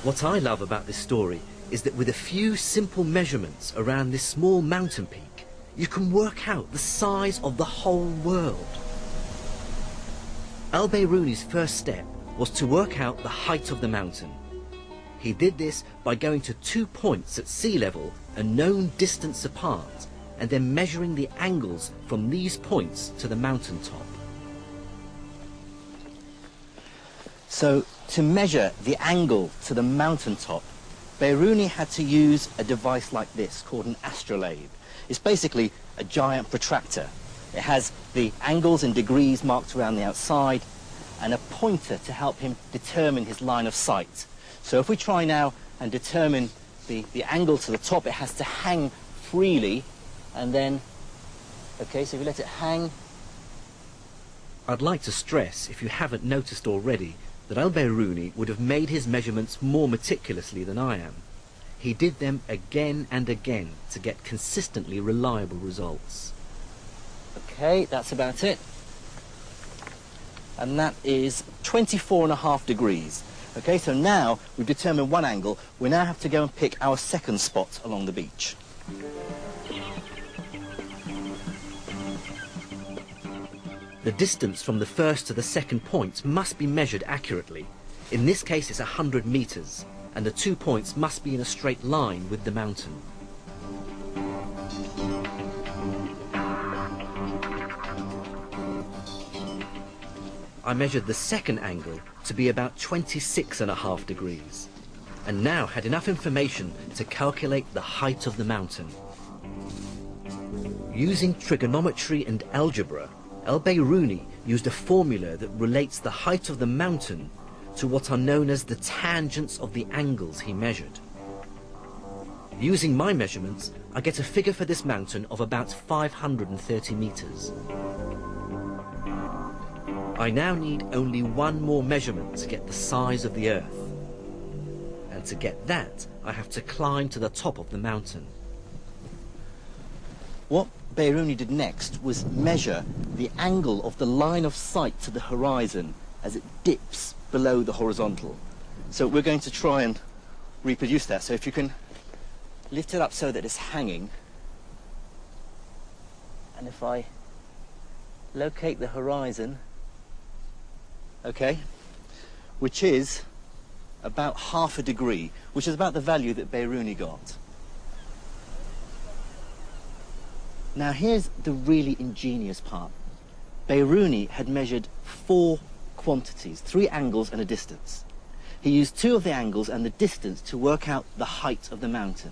What I love about this story is that with a few simple measurements around this small mountain peak, you can work out the size of the whole world. Al-Biruni's first step was to work out the height of the mountain. He did this by going to 2 points at sea level a known distance apart and then measuring the angles from these points to the mountain top. So to measure the angle to the mountaintop, Biruni had to use a device like this called an astrolabe. It's basically a giant protractor. It has the angles in degrees marked around the outside and a pointer to help him determine his line of sight. So if we try now and determine the angle to the top, it has to hang freely and then, okay, so if we let it hang. I'd like to stress, if you haven't noticed already, that Al-Biruni would have made his measurements more meticulously than I am. He did them again and again to get consistently reliable results. Okay, that's about it. And that is 24.5 degrees. Okay, so now we've determined one angle. We now have to go and pick our second spot along the beach. The distance from the first to the second point must be measured accurately. In this case it's 100 meters, and the 2 points must be in a straight line with the mountain. I measured the second angle to be about 26.5 degrees, and now had enough information to calculate the height of the mountain. Using trigonometry and algebra, Al-Biruni used a formula that relates the height of the mountain to what are known as the tangents of the angles he measured. Using my measurements, I get a figure for this mountain of about 530 meters. I now need only one more measurement to get the size of the Earth. And to get that, I have to climb to the top of the mountain. What Biruni did next was measure the angle of the line of sight to the horizon as it dips below the horizontal. So we're going to try and reproduce that. So if you can lift it up so that it's hanging, and if I locate the horizon, okay, which is about 0.5 degree, which is about the value that Biruni got. Now here's the really ingenious part. Biruni had measured 4 quantities, 3 angles and a distance. He used 2 of the angles and the distance to work out the height of the mountain.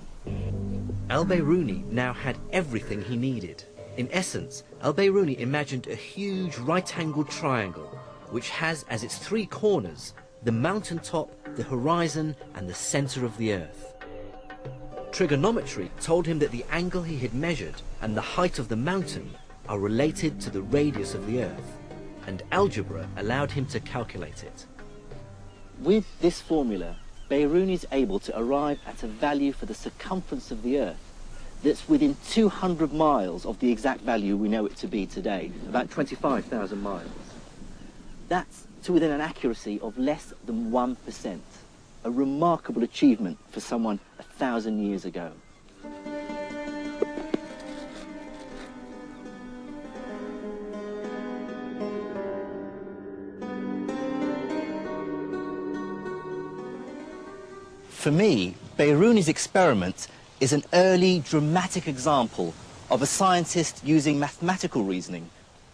Al-Biruni now had everything he needed. In essence, Al-Biruni imagined a huge right-angled triangle which has as its 3 corners the mountaintop, the horizon and the center of the Earth. Trigonometry told him that the angle he had measured and the height of the mountain are related to the radius of the Earth, and algebra allowed him to calculate it. With this formula, Biruni is able to arrive at a value for the circumference of the Earth that's within 200 miles of the exact value we know it to be today, about 25,000 miles. That's to within an accuracy of less than 1%, a remarkable achievement for someone 1,000 years ago. For me, Biruni's experiment is an early dramatic example of a scientist using mathematical reasoning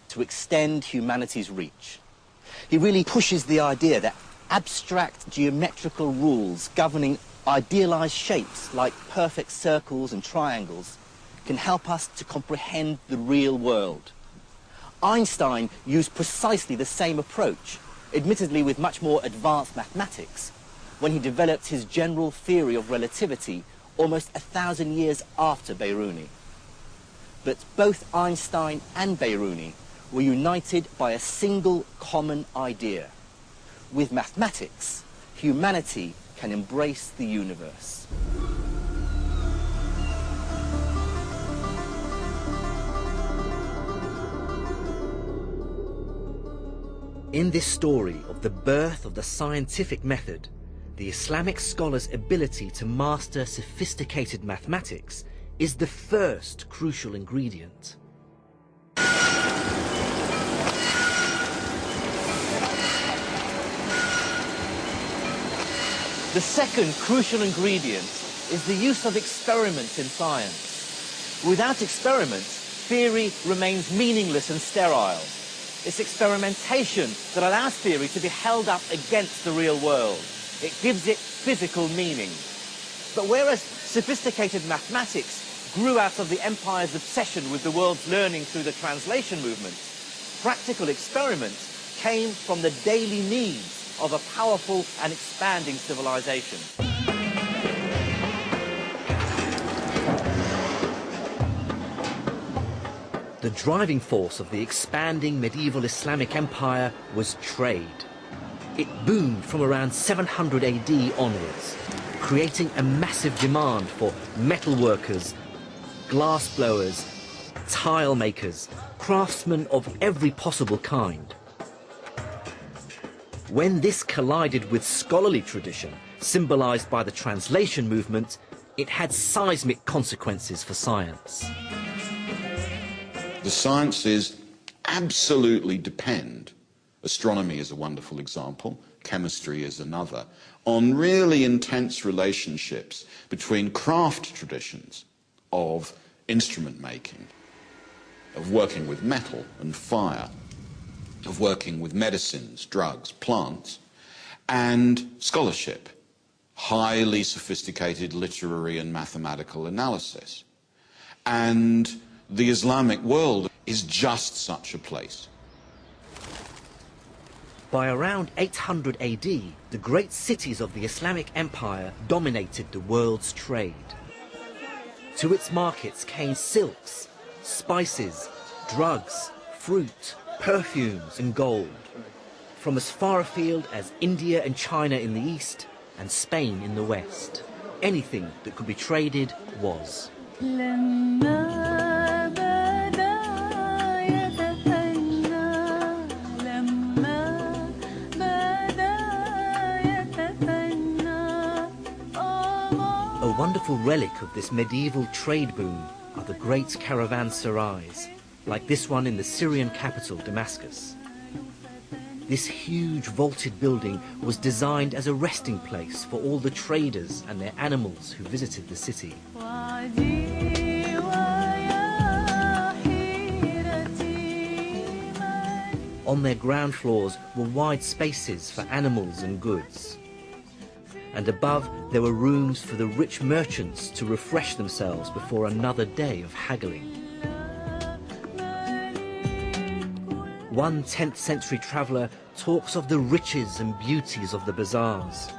to extend humanity's reach. He really pushes the idea that abstract geometrical rules governing idealized shapes like perfect circles and triangles can help us to comprehend the real world. Einstein used precisely the same approach, admittedly with much more advanced mathematics, when he developed his general theory of relativity almost 1,000 years after Biruni. But both Einstein and Biruni were united by a single common idea. With mathematics, humanity can embrace the universe. In this story of the birth of the scientific method, The Islamic scholar's ability to master sophisticated mathematics is the first crucial ingredient. The second crucial ingredient is the use of experiments in science. Without experiments, theory remains meaningless and sterile. It's experimentation that allows theory to be held up against the real world. It gives it physical meaning. But whereas sophisticated mathematics grew out of the empire's obsession with the world's learning through the translation movement, practical experiments came from the daily needs of a powerful and expanding civilization. The driving force of the expanding medieval Islamic empire was trade. It boomed from around 700 AD onwards, creating a massive demand for metal workers, glass blowers, tile makers, craftsmen of every possible kind. When this collided with scholarly tradition, symbolized by the translation movement, it had seismic consequences for science. The sciences absolutely depend, astronomy is a wonderful example, chemistry is another, on really intense relationships between craft traditions of instrument making, of working with metal and fire, of working with medicines, drugs, plants, and scholarship, highly sophisticated literary and mathematical analysis. And the Islamic world is just such a place. By around 800 AD, the great cities of the Islamic Empire dominated the world's trade. To its markets came silks, spices, drugs, fruit, perfumes and gold, from as far afield as India and China in the east and Spain in the west. Anything that could be traded was. A wonderful relic of this medieval trade boom are the great caravanserais, like this one in the Syrian capital, Damascus. This huge vaulted building was designed as a resting place for all the traders and their animals who visited the city. On their ground floors were wide spaces for animals and goods. And above there were rooms for the rich merchants to refresh themselves before another day of haggling. One 10th century traveller talks of the riches and beauties of the bazaars,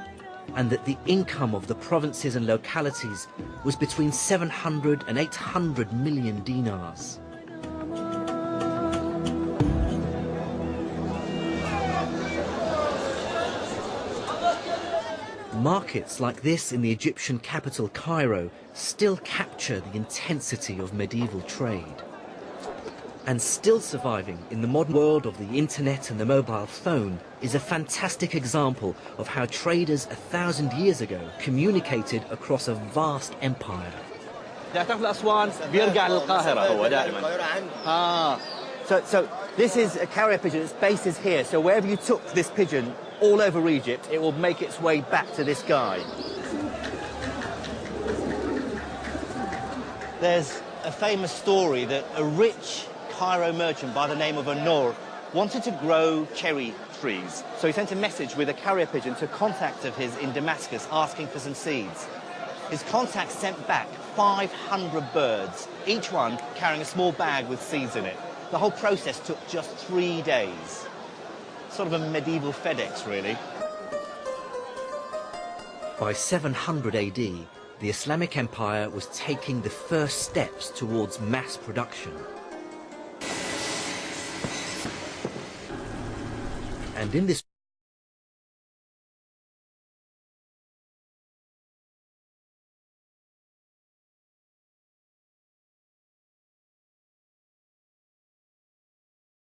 and that the income of the provinces and localities was between 700 and 800 million dinars. Markets like this in the Egyptian capital Cairo still capture the intensity of medieval trade. And still surviving in the modern world of the internet and the mobile phone is a fantastic example of how traders 1,000 years ago communicated across a vast empire. So this is a carrier pigeon, its base is here, so wherever you took this pigeon all over Egypt, it will make its way back to this guy. There's a famous story that a rich Cairo merchant by the name of Anor wanted to grow cherry trees. So he sent a message with a carrier pigeon to contacts of his in Damascus asking for some seeds. His contacts sent back 500 birds, each one carrying a small bag with seeds in it. The whole process took just 3 days. Sort of a medieval FedEx, really. By 700 AD, the Islamic Empire was taking the first steps towards mass production. And in this